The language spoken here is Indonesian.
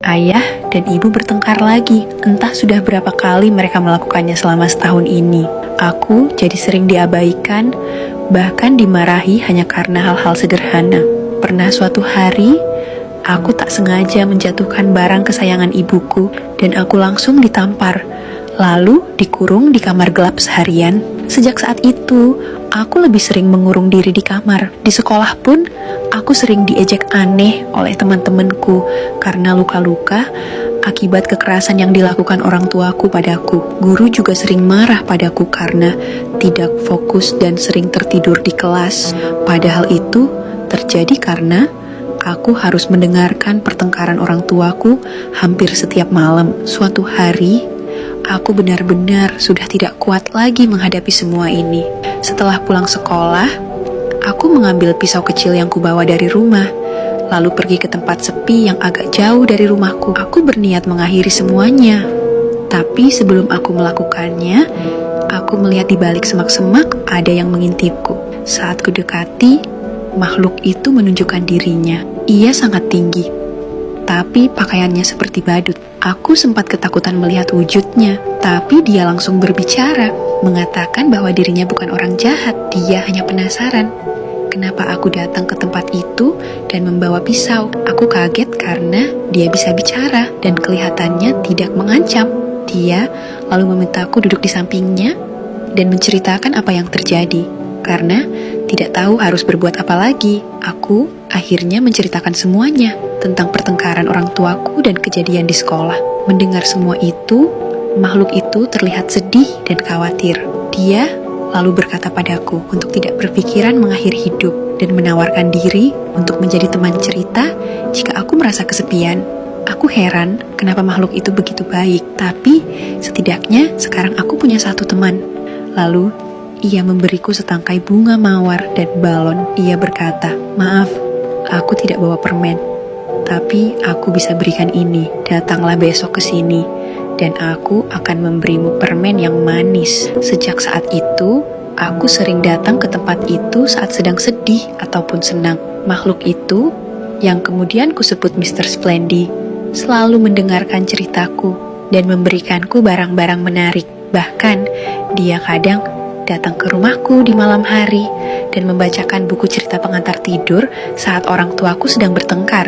Ayah dan ibu bertengkar lagi. Entah sudah berapa kali mereka melakukannya selama setahun ini. Aku jadi sering diabaikan, bahkan dimarahi hanya karena hal-hal sederhana. Pernah suatu hari, aku tak sengaja menjatuhkan barang kesayangan ibuku dan aku langsung ditampar. Lalu dikurung di kamar gelap seharian. Sejak saat itu, aku lebih sering mengurung diri di kamar. Di sekolah pun, aku sering diejek aneh oleh teman-temanku karena luka-luka akibat kekerasan yang dilakukan orang tuaku padaku. Guru juga sering marah padaku karena tidak fokus dan sering tertidur di kelas. Padahal itu terjadi karena aku harus mendengarkan pertengkaran orang tuaku hampir setiap malam. Suatu hari, aku benar-benar sudah tidak kuat lagi menghadapi semua ini. Setelah pulang sekolah, aku mengambil pisau kecil yang kubawa dari rumah, lalu pergi ke tempat sepi yang agak jauh dari rumahku. Aku berniat mengakhiri semuanya. Tapi sebelum aku melakukannya, aku melihat di balik semak-semak ada yang mengintipku. Saat kudekati, makhluk itu menunjukkan dirinya. Ia sangat tinggi, tapi pakaiannya seperti badut. Aku sempat ketakutan melihat wujudnya, tapi dia langsung berbicara, mengatakan bahwa dirinya bukan orang jahat. Dia hanya penasaran kenapa aku datang ke tempat itu dan membawa pisau. Aku kaget karena dia bisa bicara dan kelihatannya tidak mengancam. Dia lalu memintaku duduk di sampingnya dan menceritakan apa yang terjadi. Karena tidak tahu harus berbuat apa lagi, aku akhirnya menceritakan semuanya tentang pertengkaran orang tuaku dan kejadian di sekolah. Mendengar semua itu, makhluk itu terlihat sedih dan khawatir. Dia lalu berkata padaku untuk tidak berpikiran mengakhiri hidup dan menawarkan diri untuk menjadi teman cerita jika aku merasa kesepian. Aku heran kenapa makhluk itu begitu baik, tapi setidaknya sekarang aku punya satu teman. Lalu ia memberiku setangkai bunga mawar dan balon. Ia berkata, "Maaf, aku tidak bawa permen, tapi aku bisa berikan ini. Datanglah besok ke sini, dan aku akan memberimu permen yang manis." Sejak saat itu, aku sering datang ke tempat itu saat sedang sedih ataupun senang. Makhluk itu, yang kemudian kusebut Mr. Splendy, selalu mendengarkan ceritaku dan memberikanku barang-barang menarik. Bahkan, dia kadang datang ke rumahku di malam hari dan membacakan buku cerita pengantar tidur saat orang tuaku sedang bertengkar.